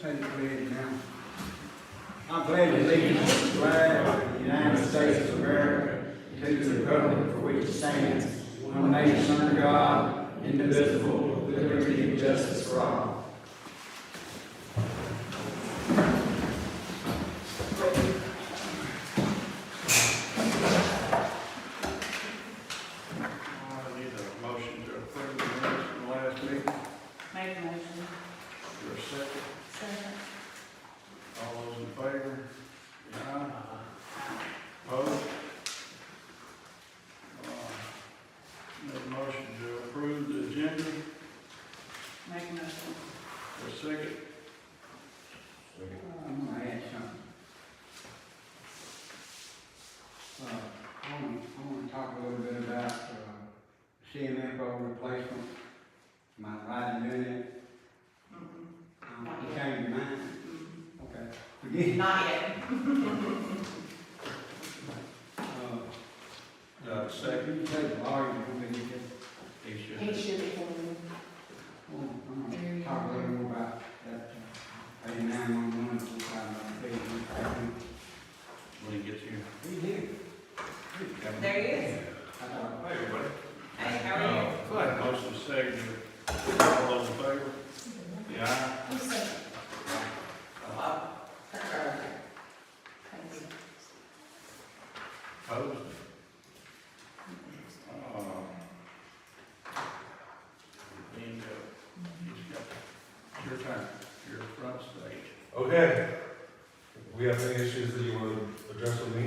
Say the pledge now. I pledge allegiance to the flag of the United States of America, to the republic for which it stands, one nation under God, indivisible, with liberty and justice for all. I need a motion to approve the minutes from the last meeting. Make a motion. Your second. Second. All those in favor? Aye. Opposed? Need a motion to approve the agenda. Make a motion. Your second. I'm gonna add something. I wanna talk a little bit about, CMFO replacement. Am I right in doing it? You changed your mind? Okay. Forget. Not yet. Second. You said the lawyer, you said. He should. He should be coming. I'm gonna talk a little more about that, 911, When he gets here. He's here. There he is. Hey, everybody. Hey, how are you? Good. Motion second. All those in favor? Yeah. Who's second? Opposed? Bingo. It's your turn. Your front stage. Okay. We have any issues that you want to address with me?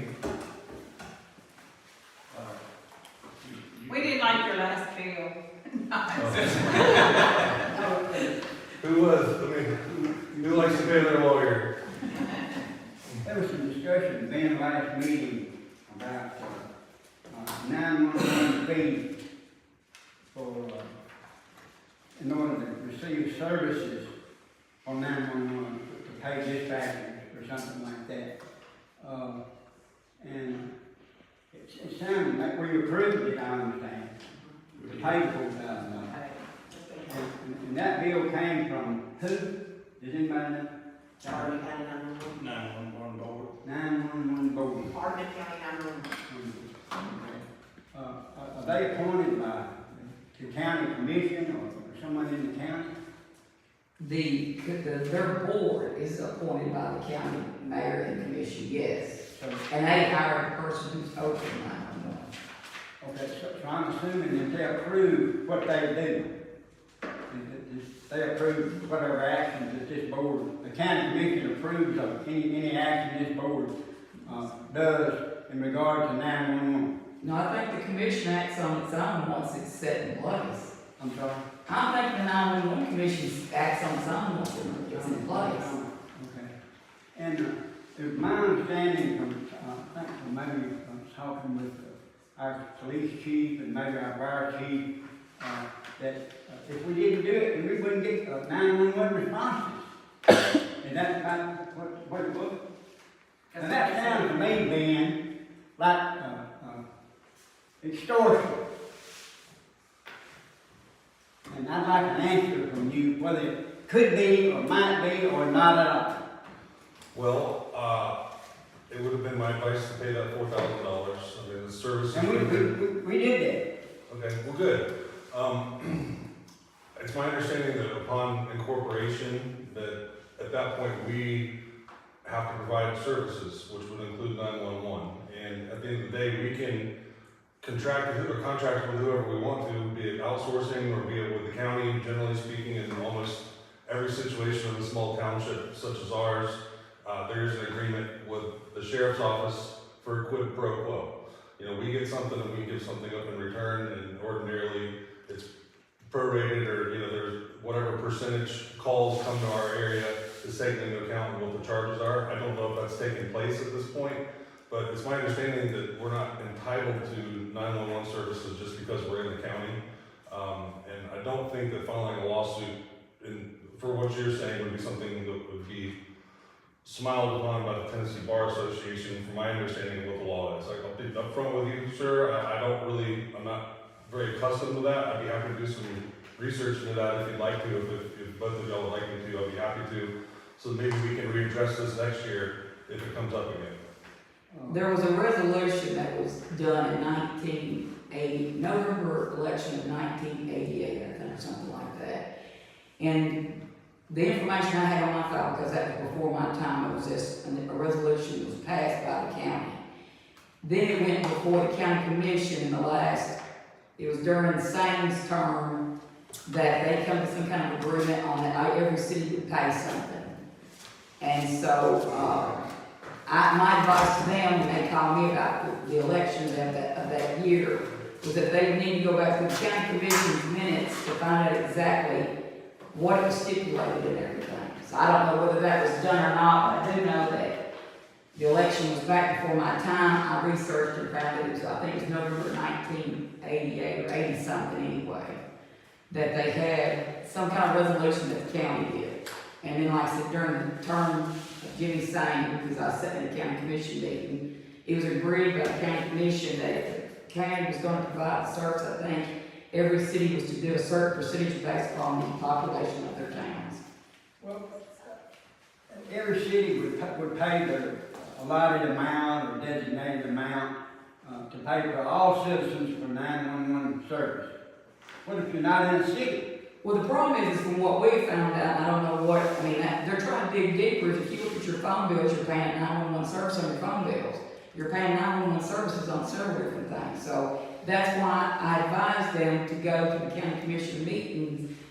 We didn't like your last bill. Who was? I mean, who likes to pay their lawyer? There was some discussion then last meeting about 911 fee for, in order to receive services on 911, to pay dispatchers or something like that. And it sounded like we approved it, I understand, to pay the $4,000. And that bill came from who? Does anybody know? Hardin County 911. 911 board. 911 board. Hardin County 911. Are they appointed by the county commission or someone in the county? Their board is appointed by the county mayor and commission, yes. So, And they hire the person who's over 911. okay, so I'm assuming that they approve what they do. They approve whatever actions that this board, the county commission approves of any action this board does in regard to 911. No, I think the commission acts on its own once it's set in place. I'm sorry? I think the 911 commission acts on its own once it's in place. Okay. And it was my understanding from, I think from maybe talking with our police chief and maybe our fire chief, that if we didn't do it, then we wouldn't get 911 responses. And that's about what it was. And that sounds to me, Ben, like extortion. And I'd like an answer from you, whether it could be or might be or not at all. Well, it would have been my advice to pay that $4,000. I mean, the service. And we did that. Okay, well, good. It's my understanding that upon incorporation, that at that point we have to provide services, which would include 911. And at the end of the day, we can contract with whoever we want to, be it outsourcing or be it with the county. Generally speaking, in almost every situation in a small township such as ours, there is an agreement with the sheriff's office for quid pro quo. You know, we get something and we give something up in return, and ordinarily it's prorated, or there's whatever percentage calls come to our area is taken into account and what the charges are. I don't know if that's taking place at this point, but it's my understanding that we're not entitled to 911 services just because we're in the county. And I don't think that filing a lawsuit for what you're saying would be something that would be smiled upon by the Tennessee Bar Association, from my understanding of what the law is. Like, I'll be upfront with you, sir. I'm not very accustomed to that. I'd be happy to do some research into that if you'd like to. If both of y'all would like me to, I'd be happy to. so maybe we can readdress this next year if it comes up again. There was a resolution that was done in 1980, November election of 1988, I think, or something like that. And the information I had on my file, because that was before my time, it was just, a resolution that was passed by the county. Then it went before the county commission in the last, it was during Sane's term, that they come to some kind of agreement on that every city would pay something. And so, my advice to them when they called me about the elections of that year was that they would need to go back to the county commission's minutes to find out exactly what it was stipulated and everything. So I don't know whether that was done or not, but I do know that the election was back before my time. I researched and found that it was, I think it was November 1988 or 80 something anyway, that they had some kind of resolution that the county did. And then, like I said, during the term of Jimmy Sane, because I sat in the county commission meeting, it was agreed by the county commission that if the county was going to provide the service, I think every city was to do a certain percentage based upon the population of their towns. Well, every city would pay the allotted amount or designated amount to pay for all citizens for 911 service. What if you're not in the city? Well, the problem is from what we found out, and I don't know what, I mean, they're trying to dig deeper. If you look at your phone bills, you're paying 911 service on your phone bills. You're paying 911 services on several different things. So that's why I advised them to go to the county commission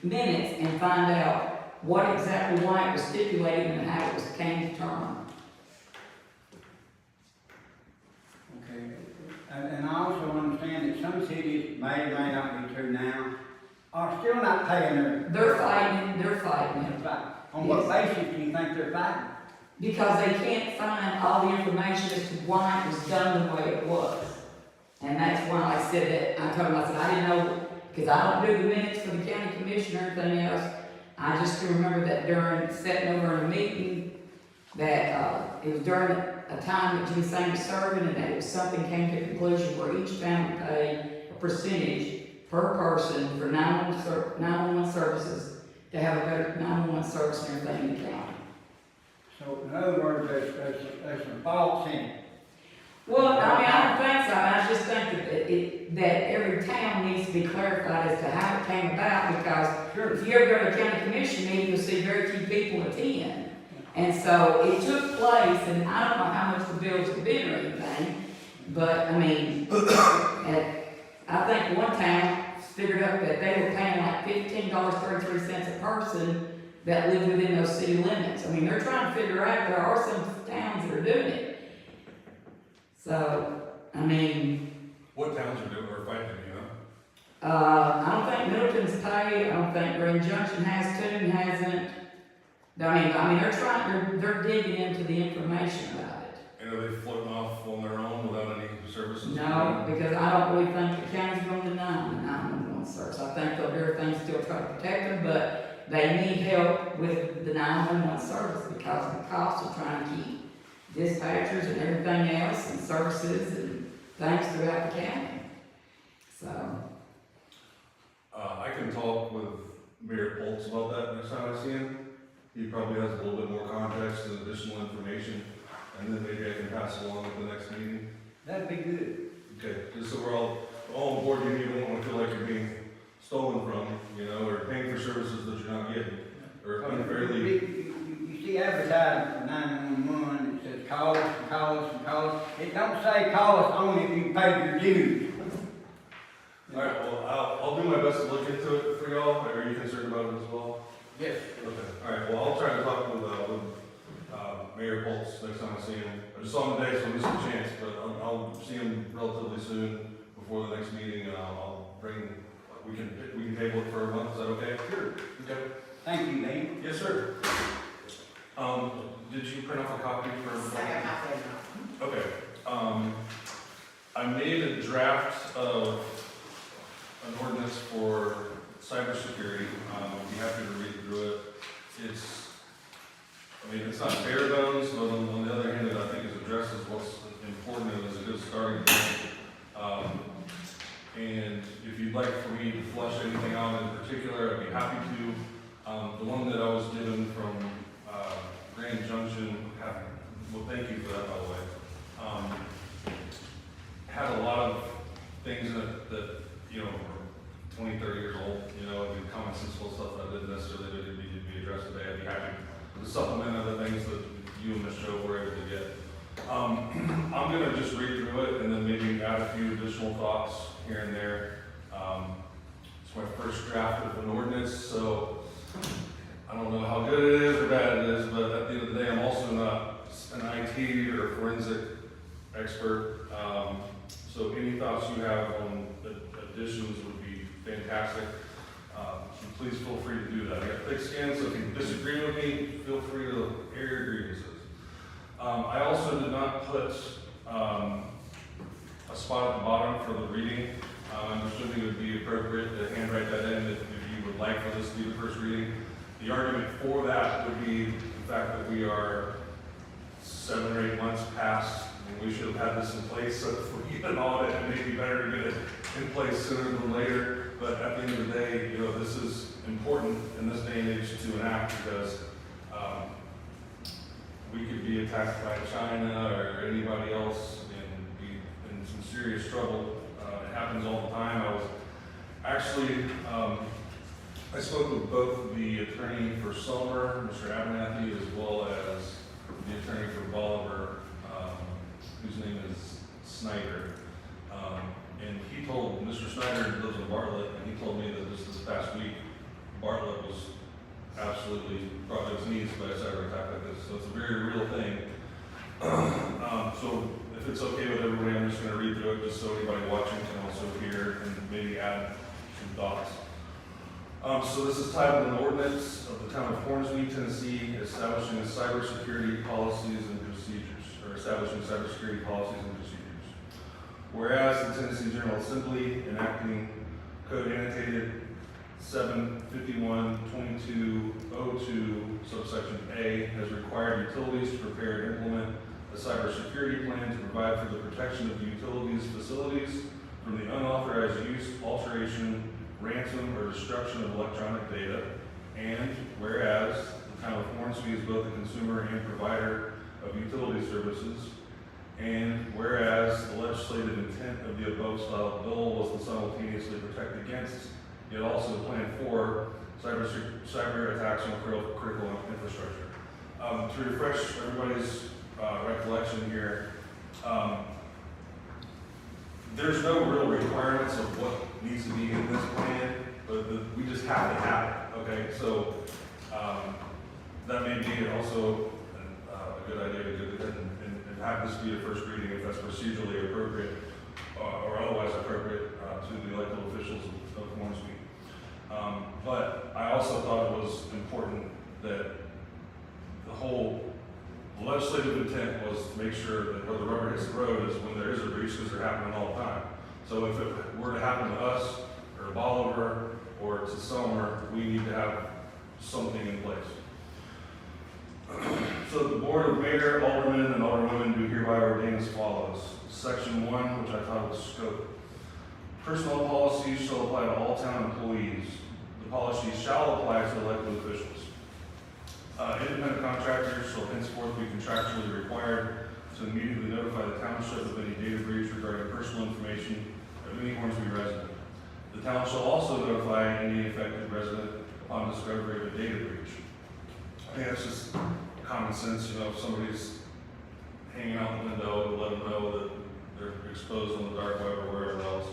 minutes and find out what exactly why it was stipulated and how it was came to term. Okay, and I also understand that some cities may or may not be true now, are still not paying their. They're fighting. On what basis do you think they're fighting? Because they can't find all the information as to why it was done the way it was. And that's why I said that, I told them, I said, I didn't know, because I don't do the minutes for the county commission or anything else. I just can remember that during, sitting over in a meeting, that it was during a time that Jimmy Sane was serving, and that it was something came to a conclusion where each town would pay a percentage per person for 911 services to have a better 911 service and everything in the county. So in other words, there's some faults in it. Well, I mean, I don't think so. I just think that every town needs to be clarified as to how it came about, because if you ever go to a county commission meeting, you'll see very few people attend. And so it took place, and I don't know how much the bills have been or anything, but I mean, I think one town figured out that they were paying like $15.33 a person that live within those city limits. I mean, they're trying to figure out, there are some towns that are doing it. So, I mean. What towns are doing or fighting, you know? I don't think Middleton's paid, I don't think Green Junction has to, and hasn't. I mean, they're digging into the information about it. And are they floating off on their own without any services? No, because I don't really think the county's going to deny the 911 service. I think they'll do everything to still try to protect them, but they need help with the 911 service because of the cost of trying to keep dispatchers and everything else and services and things throughout the county. So. I can talk with Mayor Poltz about that next time I see him. He probably has a little bit more context and additional information, and then maybe I can pass it along at the next meeting. That'd be good. Okay, just so we're all on board, you don't want to feel like you're being stolen from, you know, or paying for services that you're not getting, or unfairly. You see advertising for 911, it says call us and call us and call us. It don't say call us only if you pay your dues. All right, well, I'll do my best to look into it for y'all. Are you concerned about it as well? Yes. Okay, all right, well, I'll try to talk with Mayor Poltz next time I see him. I just saw him today, so I missed a chance, but I'll see him relatively soon before the next meeting, and I'll bring, we can table it for a month, is that okay? Sure. Okay. Thank you, Lee. Yes, sir. Did you print off a copy for? I got my favorite. Okay, I made a draft of an ordinance for cybersecurity. I'd be happy to read through it. It's not bare bones, but on the other hand, I think it addresses what's important and is a good starting point. And if you'd like for me to flesh anything out in particular, I'd be happy to. The one that I was given from Grand Junction had, well, thank you for that, by the way. Had a lot of things in it that, you know, were 20, 30 years old, you know, and common sensical stuff that didn't necessarily need to be addressed today. I'd be happy to supplement other things that you and Ms. Joe were able to get. I'm gonna just read through it and then maybe add a few additional thoughts here and there. It's my first draft of an ordinance, so I don't know how good it is or bad it is, but at the end of the day, I'm also not an IT or forensic expert. So any thoughts you have on the additions would be fantastic. So please feel free to do that. I got thick skin, so if you disagree with me, feel free to air your grievances. I also did not put a spot at the bottom for the reading. I'm assuming it would be appropriate to handwrite that in if you would like for this to be the first reading. The argument for that would be the fact that we are 7 or 8 months past, and we should have had this in place, so if we get an audit, it may be better to get it in place sooner than later. But at the end of the day, you know, this is important in this day and age to enact because we could be attacked by China or anybody else and be in some serious trouble. It happens all the time. I was actually, I spoke with both the attorney for Sulmer, Mr. Abernathy, as well as the attorney for Bolivar, whose name is Snyder. And he told, Mr. Snyder lives in Bartlett, and he told me that just this past week, Bartlett was absolutely brought to its knees by a cyber attack like this. So it's a very real thing. So if it's okay with everybody, I'm just going to read through it just so anybody watching can also hear and maybe add some thoughts. So this is titled an ordinance of the town of Hornsby, Tennessee, establishing cybersecurity policies and procedures, or establishing cybersecurity policies and procedures. Whereas the Tennessee General Assembly enacting Code Annotated 751-2202 subsection A has required utilities to prepare and implement a cybersecurity plan to provide for the protection of the utilities facilities from the unauthorized use, alteration, ransom, or destruction of electronic data. And whereas the town of Hornsby is both a consumer and provider of utility services, and whereas the legislative intent of the above style bill was to simultaneously protect against, yet also plan for cyber attacks on critical infrastructure. To refresh everybody's recollection here, there's no real requirements of what needs to be in this plan, but we just have to have it, okay? So that may be also a good idea to go ahead and have this be a first reading if that's procedurally appropriate or otherwise appropriate to the elected officials of Hornsby. But I also thought it was important that the whole legislative intent was to make sure that where the rubber hits the road is when there is a breach, because they're happening all the time. So if it were to happen to us, or Bolivar, or to Sulmer, we need to have something in place. So the Board of Mayor, Aldermen, and Alderwomen do hereby ordain as follows. Section 1, which I titled Scope. Personnel policies shall apply to all town employees. The policies shall apply to elected officials. Independent contractors shall henceforth be contractually required to immediately notify the township of any data breach regarding personal information of any Hornsby resident. The town shall also notify any affected resident upon discovery of a data breach. I think that's just common sense, you know, if somebody's hanging out the window, to let them know that they're exposed on the dark web or wherever else.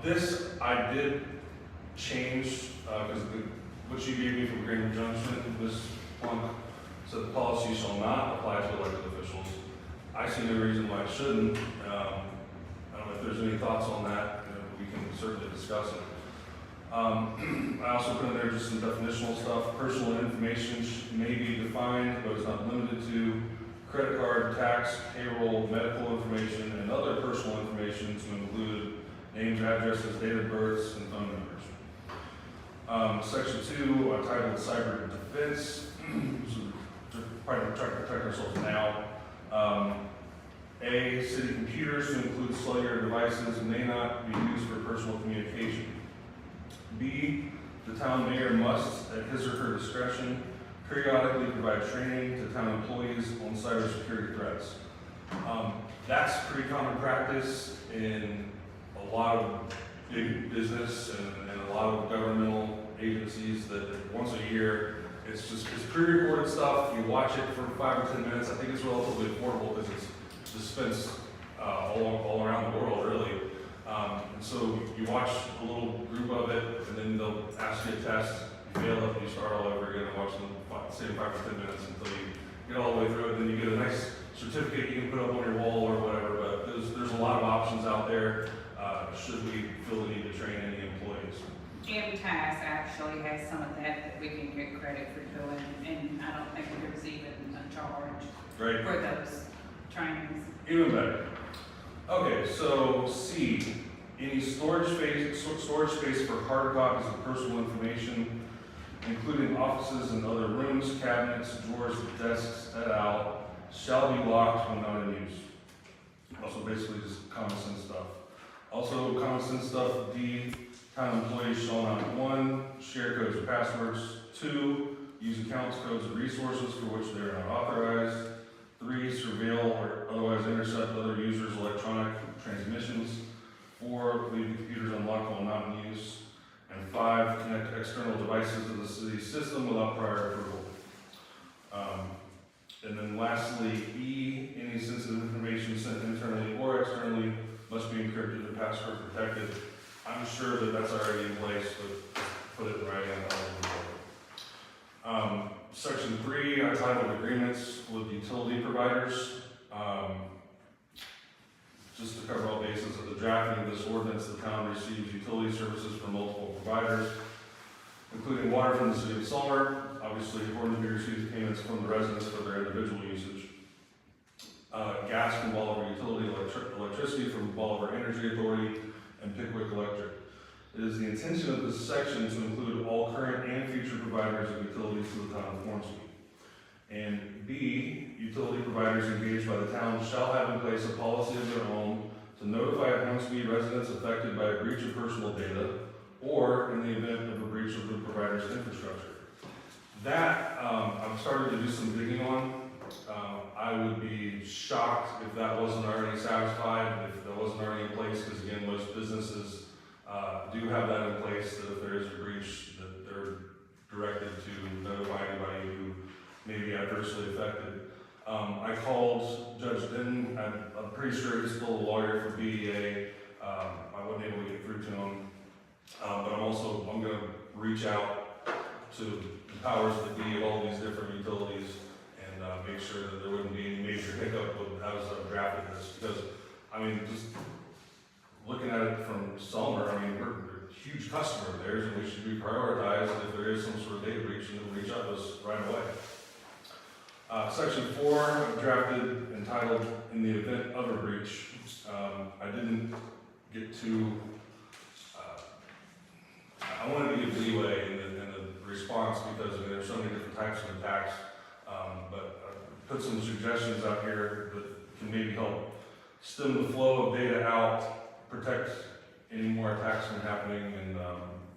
This I did change, because what you gave me from Grand Junction, this one said the policy shall not apply to elected officials. I see no reason why it shouldn't. I don't know if there's any thoughts on that. You know, we can certainly discuss it. I also put in there just some definitional stuff. Personal information may be defined, but is not limited to credit card, tax, payroll, medical information, and other personal information to include names, addresses, date of births, and phone numbers. Section 2, titled Cyber Defense. So trying to protect ourselves now. A, city computers to include cellular devices may not be used for personal communication. B, the town mayor must, at his or her discretion, periodically provide training to town employees on cybersecurity threats. That's pretty common practice in a lot of big business and a lot of governmental agencies that once a year, it's pre-recorded stuff. You watch it for 5 or 10 minutes. I think it's relatively affordable because it's dispensed all around the world, really. And so you watch a little group of it, and then they'll ask you a test. You fail it, you start all over again and watch them say 5 or 10 minutes until you get all the way through it. And then you get a nice certificate you can put up on your wall or whatever. But there's a lot of options out there. Should we feel the need to train any employees? MTAS actually has some of that we can get credit for doing, and I don't think there's even a charge Right. for those trainings. Even better. Okay, so C, any storage space for hard copies of personal information, including offices and other rooms, cabinets, drawers, desks, et al., shall be locked when not in use. Also basically just common sense stuff. Also common sense stuff, D, town employees shall not, 1, share codes or passwords, 2, use accounts, codes, and resources for which they are not authorized, 3, surveil or otherwise intercept other users' electronic transmissions, 4, leave the computers unlocked while not in use, and 5, connect external devices to the city system without prior approval. And then lastly, E, any sensitive information sent internally or externally must be encrypted and password protected. I'm sure that that's already in place, but put it in writing on the Section 3, I titled agreements with utility providers. Just to cover all bases of the drafting of this ordinance, the town receives utility services from multiple providers, including water from the city of Summer. Obviously, Hornsby receives payments from the residents for their individual usage. Gas from Bolivar Utility, electricity from Bolivar Energy Authority, and Pickwick Electric. It is the intention of this section to include all current and future providers of utilities to the town of Hornsby. And B, utility providers engaged by the town shall have in place a policy of their own to notify Hornsby residents affected by a breach of personal data or in the event of a breach of the provider's infrastructure. That, I've started to do some digging on. I would be shocked if that wasn't already satisfied, if that wasn't already in place, because again, most businesses do have that in place, that if there is a breach, that they're directed to notify anybody who may be adversely affected. I called Judge Denton. I'm pretty sure he's still a lawyer for BEA. I wasn't able to get through to him. But I'm going to reach out to the powers that be of all these different utilities and make sure that there wouldn't be any major hiccup with as I drafted this. Because, I mean, just looking at it from Summer, I mean, we're a huge customer of theirs, and we should be prioritized. And if there is some sort of data breach, then reach out to us right away. Section 4, I've drafted entitled, in the event of a breach. I didn't get to, I wanted to give leeway in the response because there's so many different types of attacks. But I put some suggestions out here that can maybe help stem the flow of data out, protect any more attacks from happening, and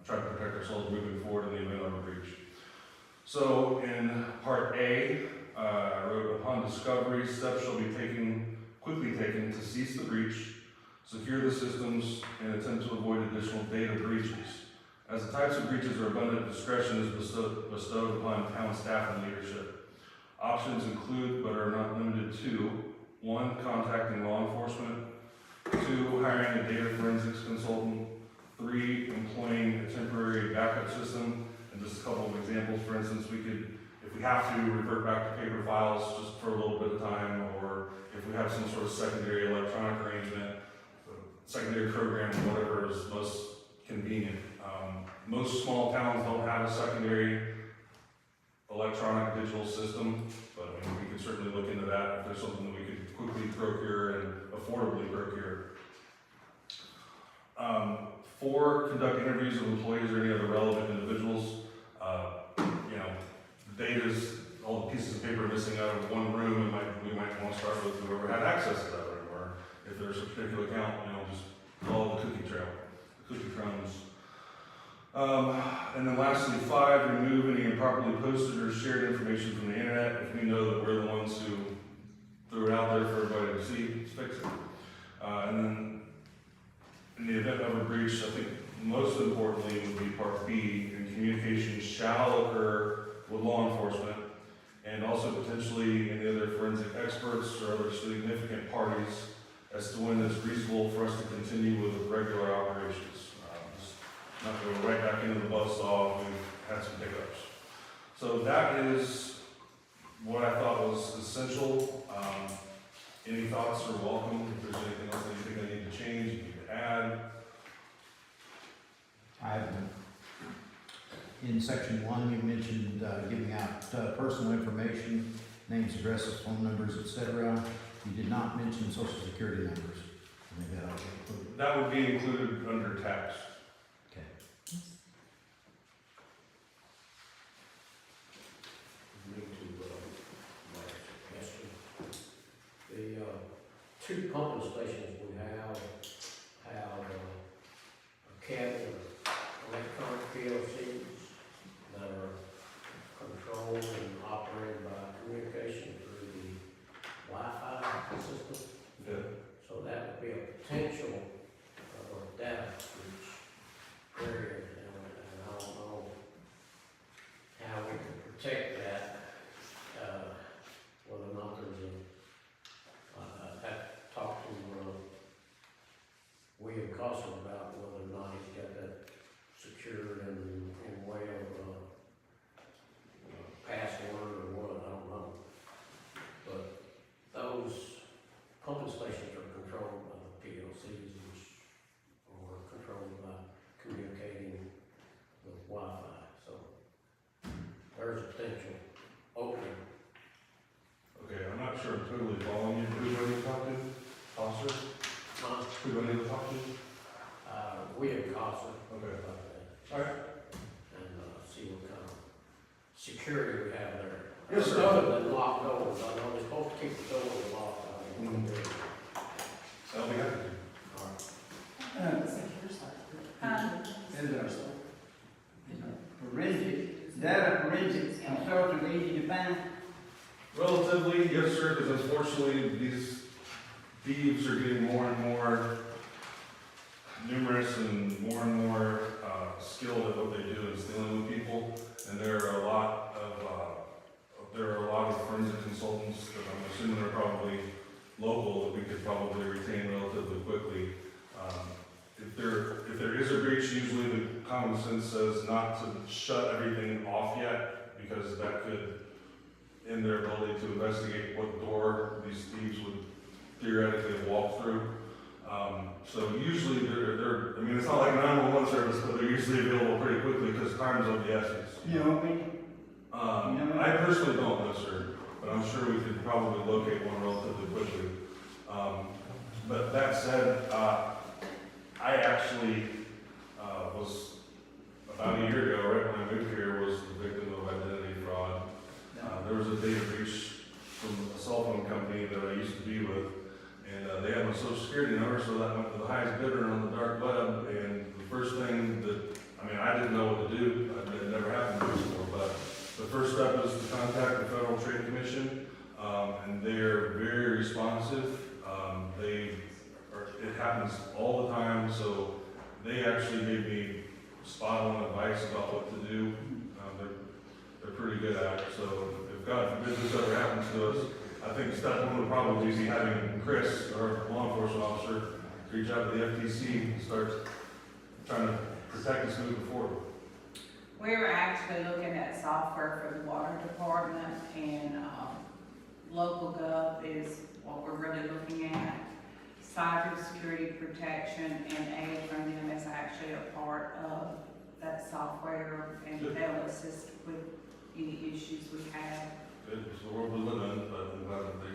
try to protect ourselves moving forward in the event of a breach. So in part A, I wrote, upon discovery, steps shall be quickly taken to cease the breach, secure the systems, and attempt to avoid additional data breaches. As the types of breaches are abundant, discretion is bestowed upon town staff and leadership. Options include, but are not limited to, 1, contacting law enforcement, 2, hiring a data forensics consultant, 3, employing a temporary backup system. And just a couple of examples, for instance, we could, if we have to, revert back to paper files just for a little bit of time, or if we have some sort of secondary electronic arrangement, secondary program, whatever is most convenient. Most small towns don't have a secondary electronic digital system, but I mean, we can certainly look into that if there's something that we could quickly procure and affordably procure. 4, conduct interviews with employees or any other relevant individuals. The data's, all the pieces of paper missing out of one room, we might want to start with whoever had access to that room, or if there's a particular account, just follow the cookie trail, the cookie crumbs. And then lastly, 5, remove any improperly posted or shared information from the internet. If we know that we're the ones who threw it out there for everybody to see, fix it. And then in the event of a breach, I think most importantly would be part B, and communication shall occur with law enforcement and also potentially any other forensic experts or other significant parties as to when it's reasonable for us to continue with regular operations. Just not go right back into the buzzsaw. We've had some hiccups. So that is what I thought was essential. Any thoughts are welcome. If there's anything else that you think I need to change, you need to add. I have one. In section 1, you mentioned giving out personal information, names, addresses, phone numbers, etc. You did not mention social security numbers. I think that ought to be included. That would be included under tax. Okay. Me to, my suggestion. The, 2 pumping stations we have a cabinet of electronic PLCs that are controlled and operated by communication through the Wi-Fi system. Okay. So that would be a potential data breach area, and I don't know how we can protect that, whether or not there's a, I've talked to, William Coster about whether or not he's got that secured in way of, password or what, I don't know. But those pumping stations are controlled by the PLCs, which are controlled by communicating with Wi-Fi, so there's a potential opening. Okay, I'm not sure I'm totally following you. Who do I need to talk to? Foster? Who do I need to talk to? William Coster Okay. about that, All right. and, see what kind of security we have there. Yes, sir. Other than locked doors, I know they're supposed to keep the doors locked, I think. That'll be happy. Is a forensic, data forensic consultant easy to find? Relatively, yes, sir, because unfortunately, these thieves are getting more and more numerous and more skilled at what they do in stealing with people. And there are a lot of forensic consultants that I'm assuming are probably local that we could probably retain relatively quickly. If there is a breach, usually the common sense says not to shut everything off yet, because that could end their ability to investigate what door these thieves would theoretically walk through. So usually they're, I mean, it's not like a 911 service, but they're usually available pretty quickly because time is of the essence. You know what I mean? I personally don't know, sir, but I'm sure we could probably locate one relatively quickly. But that said, I actually was about a year ago, right when I moved here, was the victim of identity fraud. There was a data breach from a cell phone company that I used to be with, and they had my social security number, so that went to the highest bidder on the dark web. And the first thing that, I mean, I didn't know what to do. It never happened before, but the first step is to contact the Federal Trade Commission, and they are very responsive. It happens all the time, so they actually gave me spot-on advice about what to do. They're pretty good at it, so if God forbid this ever happens to us, I think step 1 would probably be having Chris, our law enforcement officer, reach out to the FTC and start trying to protect us moving forward. We're actually looking at software for the water department, and local gov is what we're really looking at. Cybersecurity protection and aid from them is actually a part of that software, and they'll assist with any issues we have. Good, it's the world we live in, but I'm glad that they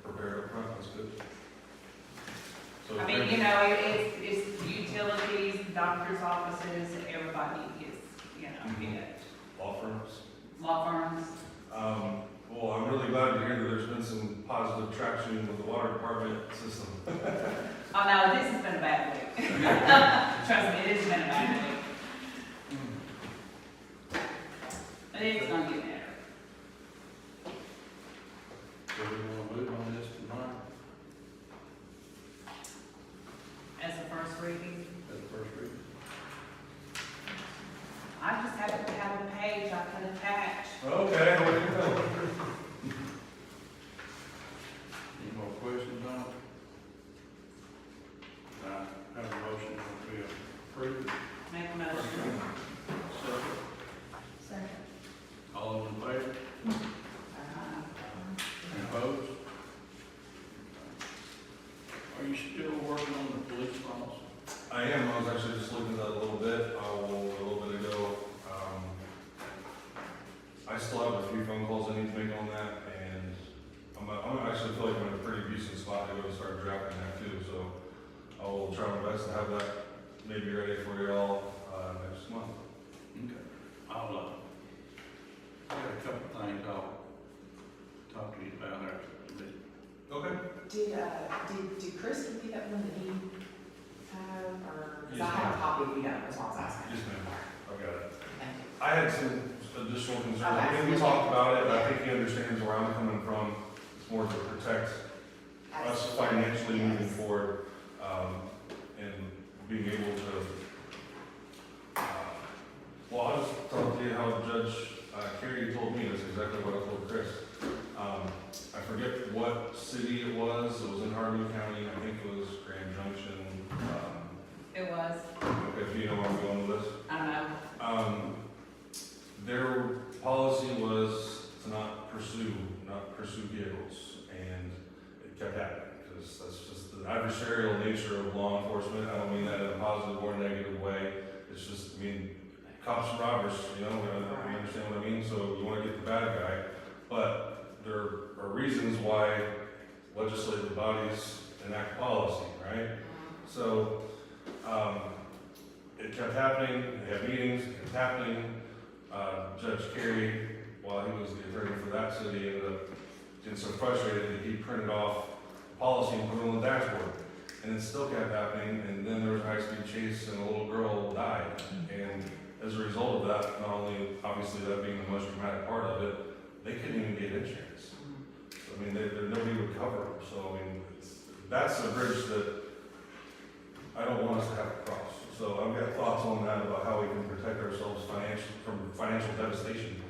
prepared up front, that's good. So I mean, you know, it's utilities, doctor's offices, everybody is, you know, it. Law firms. Law firms. Well, I'm really glad to hear that there's been some positive traction with the water department system. Oh no, this has been a bad week. Trust me, it has been a bad week. Okay, what do you know? Any more questions on it? Have a motion to approve. Make a motion. Second. Second. All those in favor? Any opposed? Are you still working on the police policy? I am, I was actually just looking at that a little bit, a little bit ago. I still have a few phone calls I need to make on that, and I'm actually feel like I'm in a pretty decent spot to go and start drafting that too, so I will try my best to have that maybe ready for you all, next month. Okay. I'll, I got a couple things I'll talk to you about after the meeting. Okay. Did Chris give you that one that he had, or, cause I Yes, have a ma'am. copy of you, that's what I was asking. Yes, ma'am. I got it. Thank you. I had some additional concerns. I Okay. mean, we talked about it, but I think he understands where I'm coming from. It's more to protect us financially moving Yes. forward, and being able to, well, I'll just tell you how Judge Carey told me, that's exactly what I told Chris. I forget what city it was in Hardin County, I think it was Grand Junction. It was, Okay, do you know where I'm going with this? I don't know. Their policy was to not pursue vehicles, and it kept happening, because that's just the adversarial nature of law enforcement. I don't mean that in a positive or negative way. It's just, I mean, cops and robbers, you know, you understand what I mean? So you wanna get the bad guy, but there are reasons why legislative bodies enact policy, right? So, it kept happening, they had meetings, it kept happening. Judge Carey, while he was the attorney for that city, ended up getting so frustrated that he printed off the policy and put it on the dashboard. And it still kept happening, and then there was a high-speed chase and a little girl died. And as a result of that, not only obviously that being the most dramatic part of it, they couldn't even get insurance. So, I mean, nobody would cover them. So, I mean, that's a bridge that I don't want us to have to cross. So I've got thoughts on that about how we can protect ourselves from financial devastation,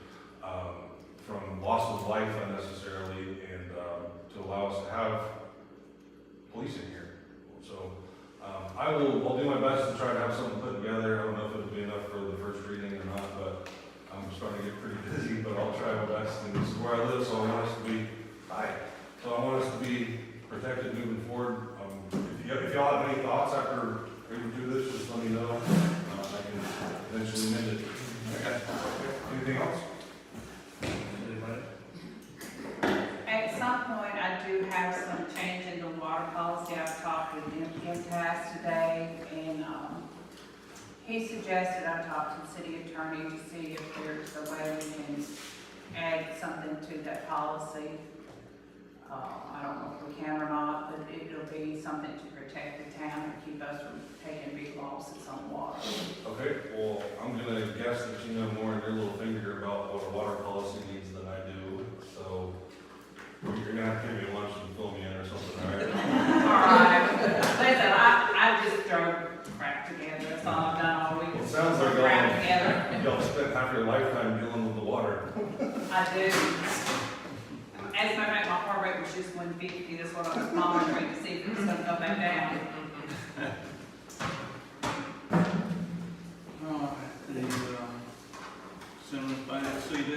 from loss of life unnecessarily, and to allow us to have police in here. So I'll do my best to try to have something put together. I don't know if it'll be enough for the first reading or not, but I'm starting to get pretty busy, but I'll try my best. And this is where I live, so I want us to be, so I want us to be protected moving forward. If y'all have any thoughts after reading through this, just let me know. I can eventually amend it. Anything else? Anybody? At some point, I do have some change in the water policy. I've talked with MTS today, and he suggested I talk to the city attorney to see if there's a way we can add something to that policy. I don't know if we can or not, but it'll be something to protect the town and keep us from taking big losses on water. Okay, well, I'm gonna guess that you know more in your little finger about what a water policy needs than I do, so you're gonna have to give me lunch and fill me in or something, all right? All right. Listen, I just throw crap together. That's all I've done all week. It is sounds like throw crap together. y'all spent half your lifetime dealing with the water. I do. As a matter of fact, my heart rate was just 150. That's what I was monitoring to see if it was gonna come back down. All right, the, Simmons Bank CD.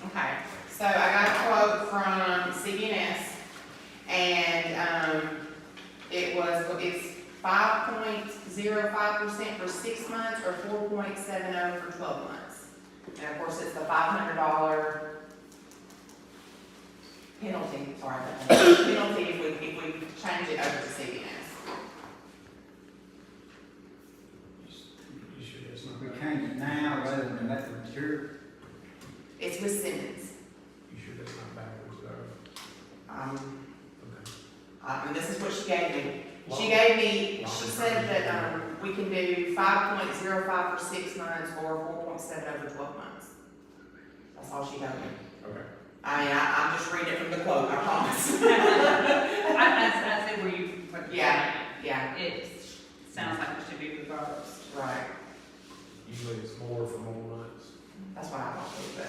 Okay, so I got a quote from CBNS, and, it's 5.05% for 6 months, or 4.70 for 12 months. And of course, it's the $500 penalty, penalty if we change it over to CBNS. You sure it's not? We change it now rather than let it mature. It's with Simmons. You sure that's not backwards, And this is what she gave me. She gave me, she said that, we can do 5.05 for 6 months or 4.7 over 12 months. That's all she told me. Okay. I mean, I'm just reading it from the quote, I promise. I see where you. Yeah, yeah, It sounds like it should be reversed. right. Usually it's more for more months. That's what I thought, but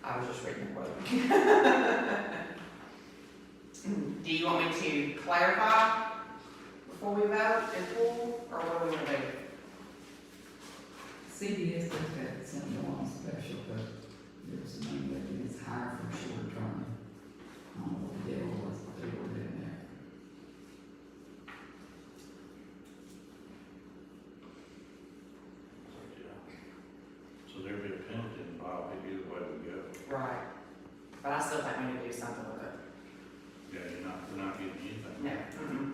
I was just reading the quote. Do you want me to clarify before we vote in full, or what do we want to do? CBS does have something on special, but there's some money that is higher for short term. I don't know what the deal was, what they were doing there. So there'd be a penalty involved either way we go. Right. But I still think we need to do something with it. Yeah, we're not getting anything. No,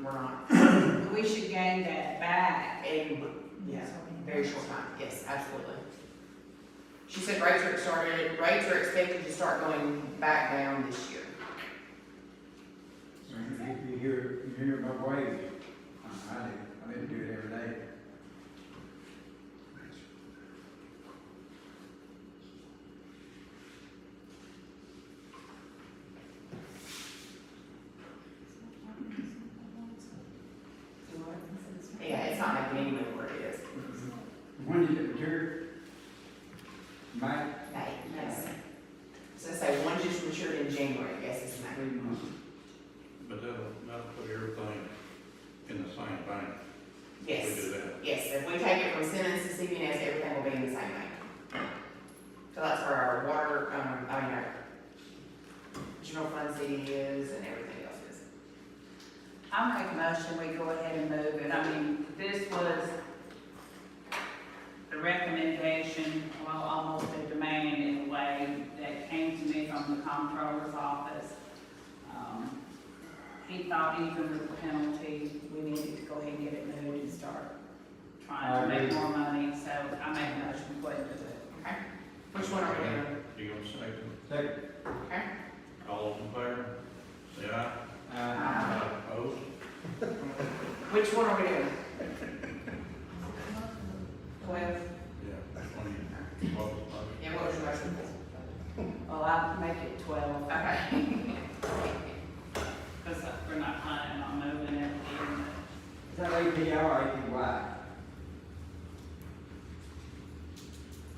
we're not. We should gain that back. And, yeah, very short time, yes, absolutely. She said rates are expected to start going back down this year. If you hear about waves, I do, I didn't do it every day. Yeah, it's not making any money where it is. When did it mature? May? May, yes. So say one just matured in January, yes, it's May. 3 months. But that'll put everything in the same bank. Yes, We do that. yes, if we take it from Simmons to CBS, everything will be in the same bank. So that's where our water, our general fund CD is and everything else is. I'll make a motion, we go ahead and move it. I mean, this was the recommendation, well, almost a demand in a way, that came to me from the comptroller's office. He thought even with the penalty, we needed to go ahead and get it moved and start trying to make more money, so I make a motion, we go ahead and do it. Okay. Which one are we doing? You gonna second? Second. Okay. All those in favor? Say aye. Opposed? Which one are we doing? 12? Yeah. 20. Yeah, what was your motion? Well, I'll make it 12. Okay. Because we're not planning on moving everything. Is that API or APY?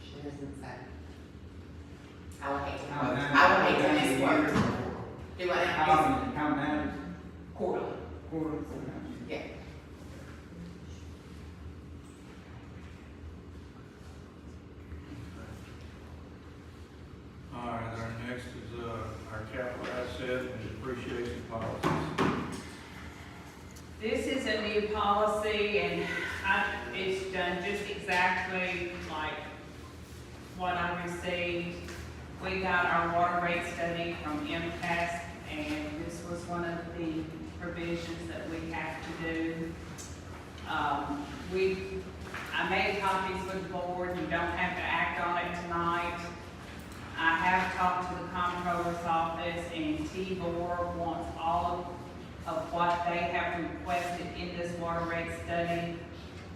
She doesn't say. I would hate to How quote. many- I would hate to misquote. Do what? How many? Quarterly. Quarter? Yeah. All right, our next is, our capital asset and depreciation policies. This is a new policy and it's done just exactly like what I received. We got our water rate study from MCAS and this was one of the provisions that we have to do. I made copies for the board, you don't have to act on it tonight. I have talked to the comptroller's office and T-Board wants all of what they have requested in this water rate study.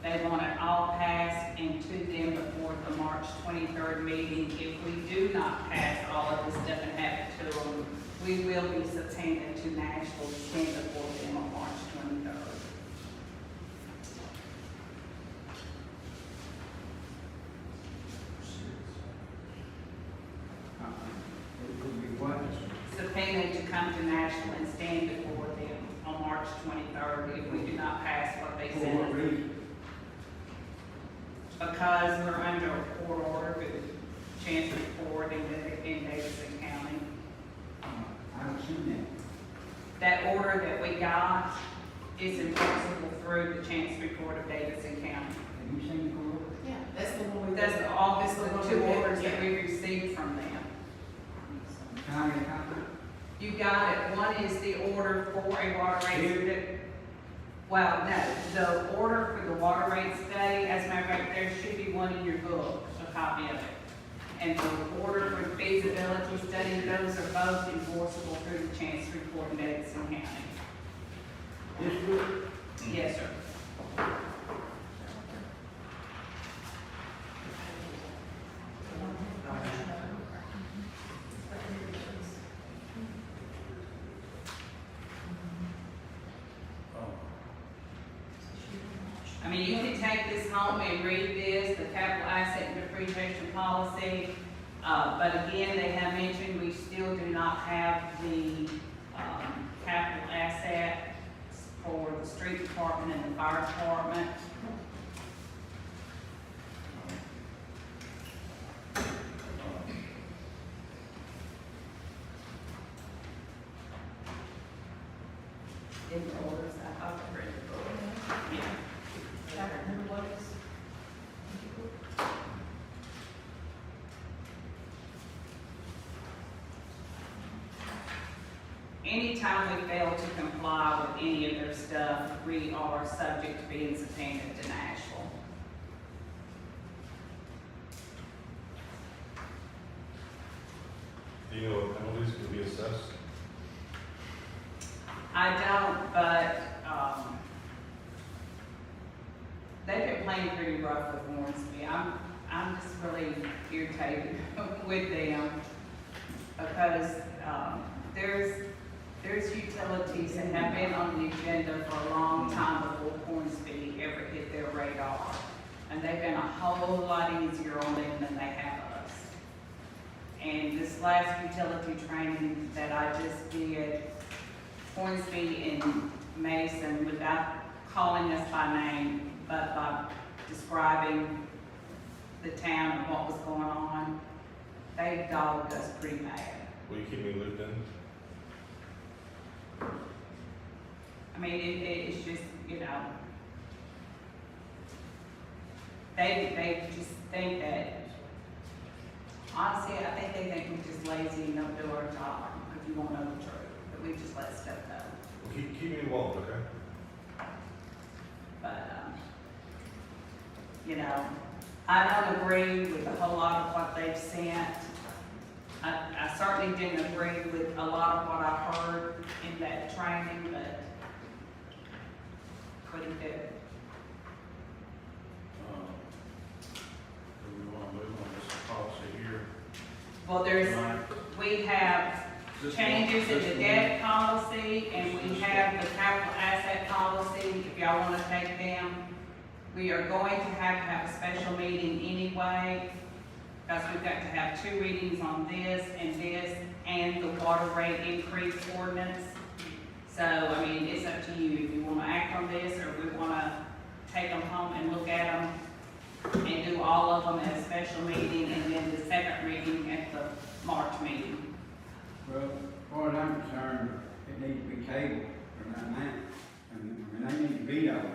They want it all passed and to them before the March 23rd meeting. If we do not pass all of this stuff and have it to them, we will be subpoenaed to Nashville to stand before them on March 23rd. It would be what? Subpoenaed to come to Nashville and stand before them on March 23rd if we do not pass what they For send what us. reason? Because we're under a court order with Chancery Court in Davidson County. I haven't seen That order that we got is enforceable through the Chancery Court of Davidson County. that. Have you seen the court? Yeah, that's the one we. That's the two orders that we received from them. County copy? You got it. One is the order for a water rate. Well, no, the order for the water rate study, as a matter of fact, there should be one in your book, a copy of it. And the order for the feasibility study, those are both enforceable through the Chancery Court in Davidson County. This book? Yes, sir. I mean, you can take this home and read this, the capital asset and depreciation policy. But again, they have mentioned we still do not have the, capital asset for the street department and the fire department. In the orders, I thought I read the book. Yeah. I don't remember what it is. Anytime we fail to comply with any of their stuff, we are subject to being subpoenaed to Nashville. Do you know what penalties can be assessed? I don't, but, they've been playing pretty rough with Hornsby. I'm just really irritated with them because, there's utilities that have been on the agenda for a long time before Hornsby ever hit their radar. And they've been a whole lot easier on them than they have us. And this last utility training that I just did, Hornsby and Mason, without calling us by name, but by describing the town and what was going on, they dogged us pretty bad. Will you keep me looped in? I mean, it's just, you know, they just think that, honestly, I think they think we're just lazy and don't do our job, if you want to know the truth, that we just let stuff go. Well, keep me involved, okay? But, you know, I don't agree with a whole lot of what they've sent. I certainly didn't agree with a lot of what I heard in that training, but couldn't do it. Do we wanna move on this policy here? Well, there's, Tonight? we have This changes one- in the this debt policy, and we have the capital asset policy, if y'all wanna take them. We are going to have a special meeting anyway, because we've got to have 2 readings on this, and the water rate increase ordinance. So, I mean, it's up to you, if you wanna act on this, or we wanna take them home and look at them, and do all of them at a special meeting, and then the second reading at the March meeting. Well, as far as I'm concerned, it needs to be tabled for that now. I mean, they need to be all that.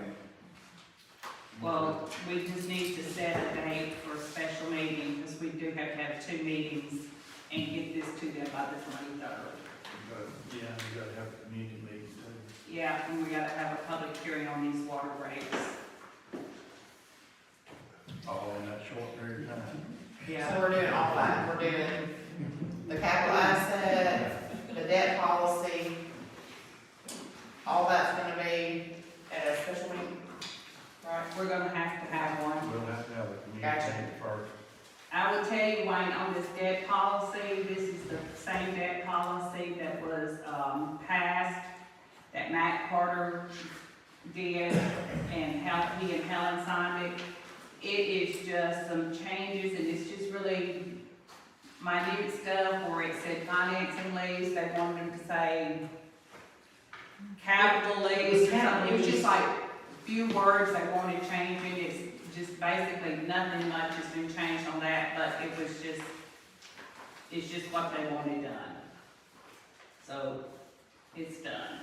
Well, we just need to set a date for a special meeting, because we do have to have 2 meetings and get this to them by the 23rd. Yeah, you gotta have a community meeting too. Yeah, and we gotta have a public hearing on these water rates. All in that short period of time. Yeah, So we're doing all that, we're doing the capital asset, the debt policy, all that's gonna be at a special meeting, right? we're gonna have one. We'll have to have a community Gotcha. meeting first. I will tell you, Wayne, on this debt policy, this is the same debt policy that was, passed, that Matt Carter did, and he and Helen signed it. It is just some changes, and it's just really minute stuff where it said financing lease, they wanted them to say capital lease or something. It was just like a few words they wanted changing. It's just basically nothing much has been changed on that, but it's just what they wanted done. So, it's done.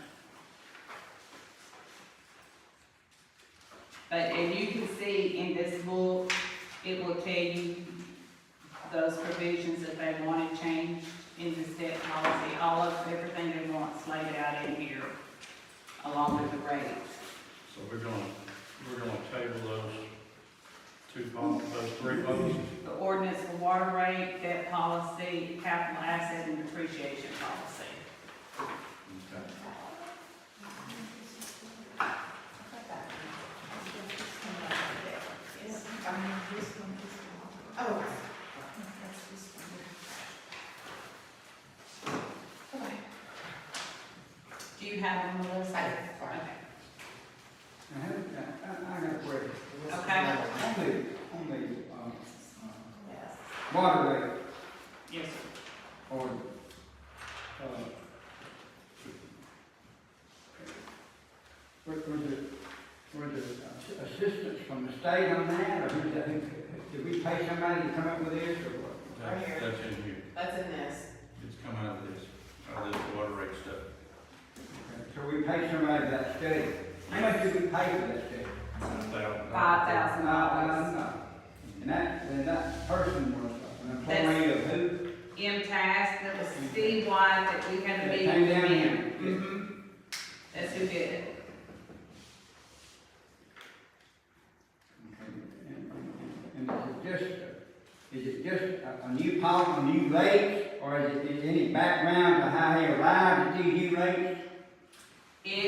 But, and you can see in this book, it will tell you those provisions that they wanted changed in this debt policy, everything they want slated out in here, along with the rates. So we're gonna table those 3 policies. The ordinance for water rate, debt policy, capital asset, and depreciation policy. Okay. Oh. Okay. Do you have them, Melissa? I do. Okay. I got a question. Okay. On the water rate, assistance from the state on that, or who's that, did we pay somebody to come up with this, or what? Right here. That's in here, That's in this. it's come out of this water rate stuff. So we pay somebody for that study. How much did we pay for that study? $5,000. No. And that person was an employee of who? MTS, that was Steve White that we had to That meet came with down here. him. Mm-hmm. That's who did it. And is it just a new policy, new rates, or is it any background to how he arrived at these new rates? It